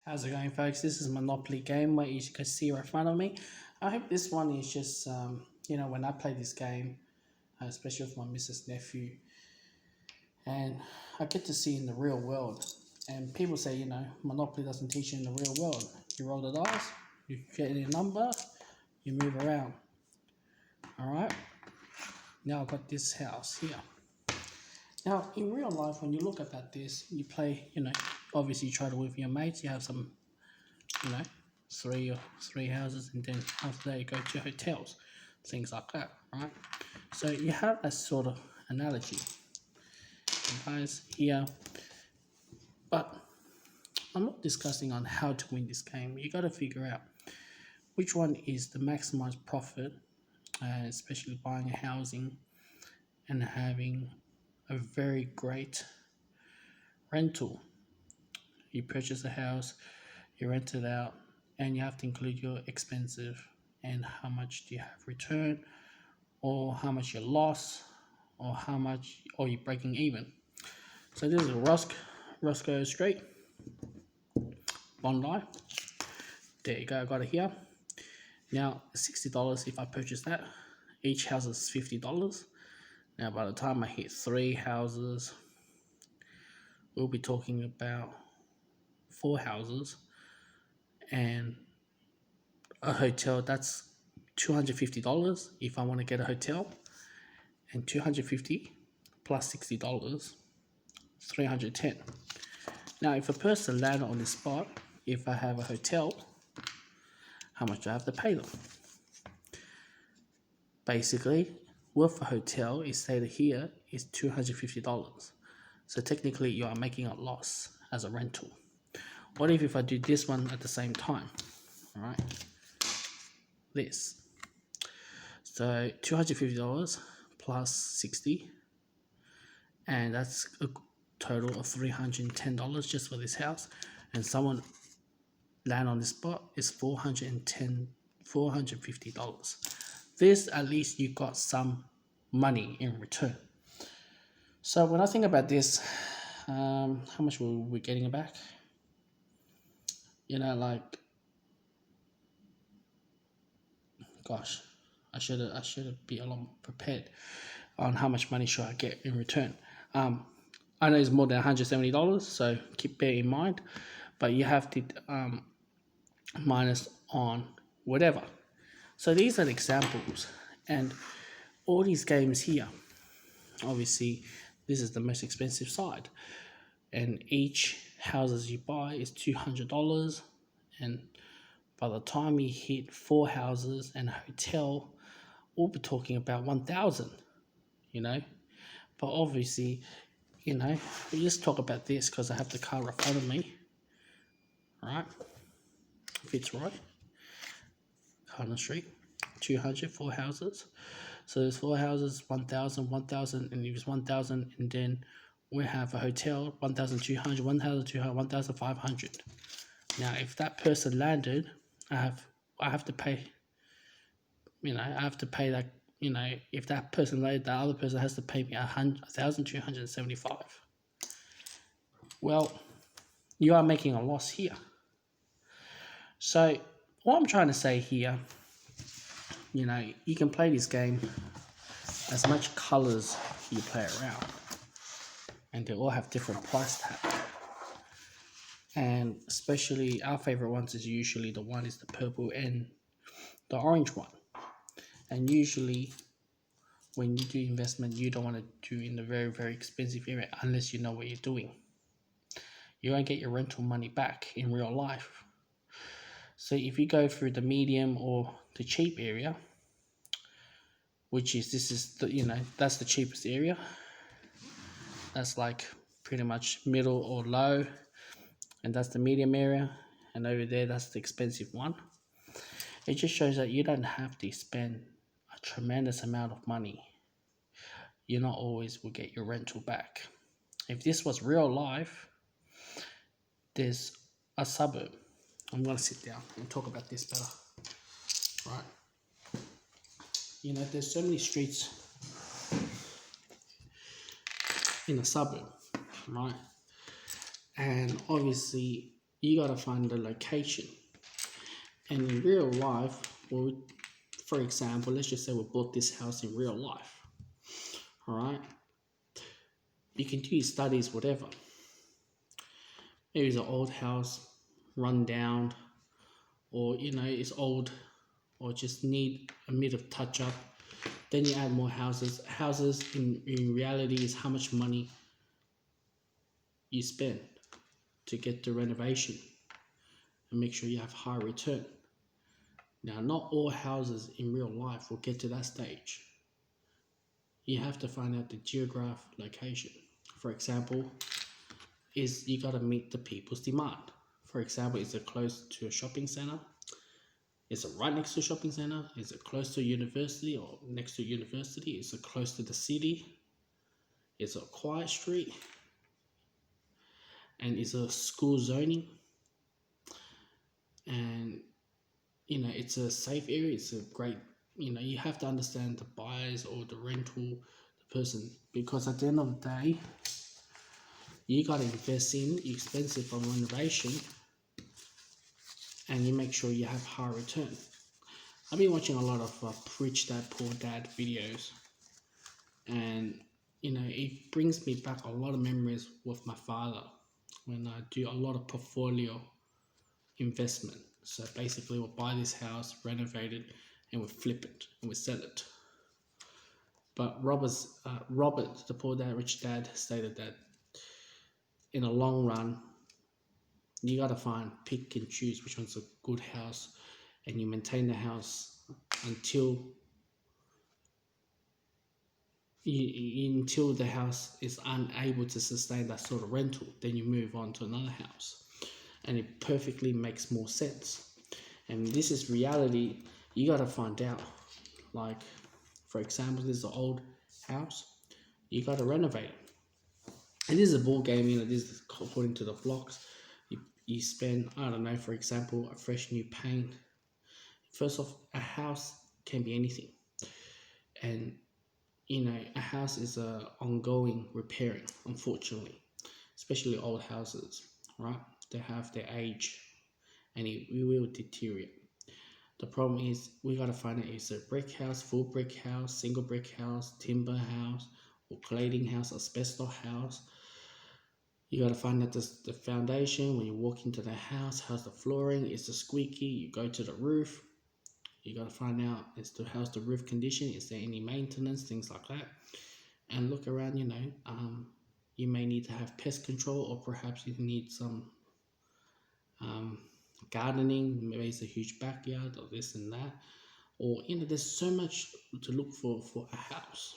How's it going, folks? This is Monopoly Game, where you can see right in front of me. I hope this one is just, when I play this game, especially with my Mrs. Nephew, and I get to see in the real world. And people say, Monopoly doesn't teach you in the real world. You roll the dice, you get a number, you move around. All right. Now I've got this house here. Now, in real life, when you look at this, you play, obviously you try to with your mates, you have some, you know, three houses, and then after that you go to hotels, things like that, right? So you have a sort of analogy, guys, here, but I'm not discussing on how to win this game. You got to figure out which one is the maximized profit, especially buying a housing and having a very great rental. You purchase a house, you rent it out, and you have to include your expensive and how much do you have return, or how much you lost, or how much, or you're breaking even. So this is Roscoe Street, Bondi. There you go, I got it here. Now $60 if I purchase that. Each house is $50. Now by the time I hit 3 houses, we'll be talking about 4 houses and a hotel. That's $250 if I want to get a hotel, and $250 plus $60, $310. Now if a person landed on the spot, if I have a hotel, how much do I have to pay them? Basically, with a hotel is stated here is $250. So technically you are making a loss as a rental. What if I do this one at the same time? All right, this. So $250 plus 60, and that's a total of $310 just for this house. And someone land on the spot is $450. This, at least you got some money in return. So when I think about this, how much were we getting back? Gosh, I should have been a lot more prepared on how much money should I get in return. I know it's more than $170, so bear in mind, but you have to minus on whatever. So these are the examples, and all these games here, obviously this is the most expensive side, and each houses you buy is $200, and by the time you hit 4 houses and a hotel, we'll be talking about 1,000, but obviously, we just talk about this because I have the car in front of me, right? If it's right, Carter Street, 200, 4 houses. So there's 4 houses, 1,000, 1,000, and if it's 1,000, and then we have a hotel, 1,200, 1,200, 1,500. Now, if that person landed, I have to pay. I have to pay that. If that person landed, the other person has to pay me 1,275. Well, you are making a loss here. So what I'm trying to say here, you can play this game as much colors you play around, and they all have different price tag. And especially our favorite ones is usually the one is the purple and the orange one. And usually when you do investment, you don't want to do in the very, very expensive area unless you know what you're doing. You won't get your rental money back in real life. So if you go through the medium or the cheap area, which is that's the cheapest area. That's like pretty much middle or low, and that's the medium area, and over there that's the expensive one. It just shows that you don't have to spend a tremendous amount of money. You not always will get your rental back. If this was real life, there's a suburb. I'm gonna sit down and talk about this better. Right. There's so many streets in a suburb, right? And obviously you gotta find the location. And in real life, well, for example, let's just say we bought this house in real life. All right, you can do your studies, whatever. Maybe it's an old house, run down, or it's old, or just need a bit of touch up. Then you add more houses. Houses in reality is how much money you spend to get the renovation and make sure you have high return. Now, not all houses in real life will get to that stage. You have to find out the geographic location. For example, is you got to meet the people's demand. For example, is it close to a shopping center? Is it right next to a shopping center? Is it close to a university or next to a university? Is it close to the city? Is it a quiet street? And is it a school zoning? And it's a safe area. It's a great, you have to understand the buyers or the rental, the person, because at the end of the day, you got to invest in expensive on renovation, and you make sure you have high return. I've been watching a lot of Rich Dad Poor Dad videos, and it brings me back a lot of memories with my father when I do a lot of portfolio investment. So basically, we'll buy this house, renovate it, and we'll flip it and we'll sell it. But Robert, the Poor Dad, Rich Dad, stated that in the long run, you gotta pick and choose which one's a good house, and you maintain the house until the house is unable to sustain that sort of rental. Then you move on to another house, and it perfectly makes more sense. And this is reality. You gotta find out. Like, for example, this is an old house. You gotta renovate it. And this is a ball game. This is according to the blocks. You spend, I don't know, for example, a fresh new paint. First off, a house can be anything, and a house is a ongoing repairing, unfortunately, especially old houses, right? They have their age, and it will deteriorate. The problem is we gotta find out, is it a brick house, full brick house, single brick house, timber house, or cladding house, asbestos house. You gotta find out the foundation. When you walk into the house, how's the flooring? Is it squeaky? You go to the roof. You gotta find out how's the roof condition. Is there any maintenance, things like that? And look around. You may need to have pest control, or perhaps you need some gardening. Maybe it's a huge backyard, or this and that. Or there's so much to look for a house.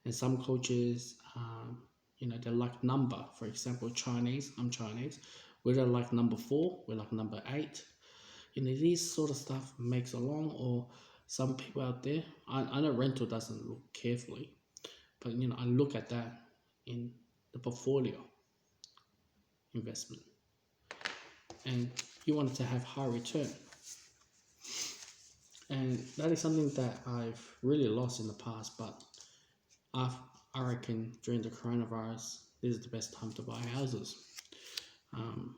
And some cultures, they like number. For example, Chinese. I'm Chinese. We don't like number 4. We like number 8. This sort of stuff makes along. Or some people out there, I know rental doesn't look carefully, but I look at that in the portfolio investment, and you want it to have high return. And that is something that I've really lost in the past, but I reckon during the coronavirus, this is the best time to buy houses. I'm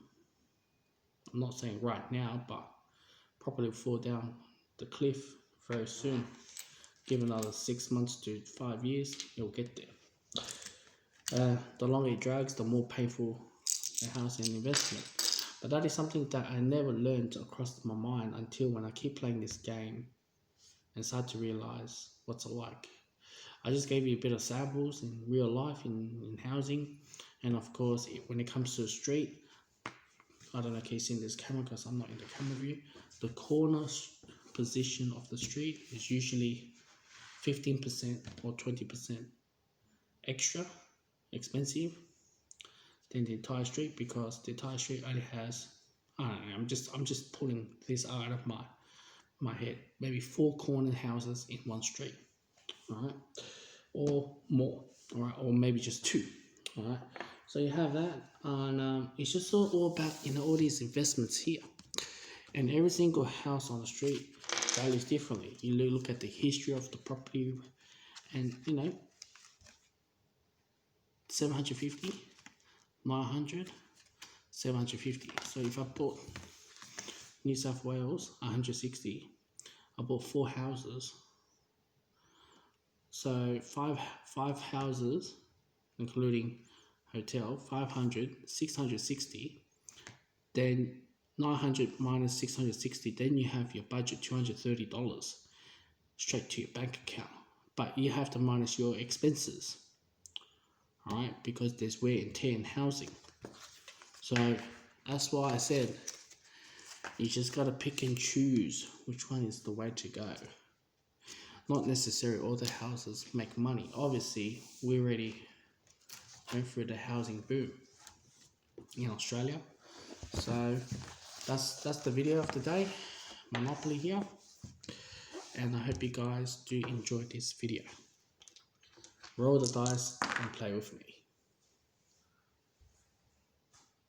not saying right now, but probably fall down the cliff very soon. Give another 6 months to 5 years, you'll get there. The longer it drags, the more painful the housing investment. But that is something that I never learned across my mind until when I keep playing this game and start to realize what's it like. I just gave you a bit of samples in real life, in housing, and of course, when it comes to the street, I don't know if you see in this camera because I'm not in the camera view, the corner position of the street is usually 15% or 20% extra expensive than the entire street, because the entire street only has, I don't know, I'm just pulling this out of my head, maybe 4 corner houses in one street, all right, or more, all right, or maybe just 2, all right. So you have that, and it's just all about all these investments here, and every single house on the street values differently. You look at the history of the property, and 750, 900, 750. So if I put New South Wales 160, I bought 4 houses. So five houses, including hotel, 500, 660. Then 900 minus 660. Then you have your budget $230 straight to your bank account. But you have to minus your expenses, alright? Because there's wear and tear in housing. So that's why I said you just gotta pick and choose which one is the way to go. Not necessarily all the houses make money. Obviously, we're already going through the housing boom in Australia. So that's the video of the day. Monopoly here. And I hope you guys do enjoy this video. Roll the dice and play with me.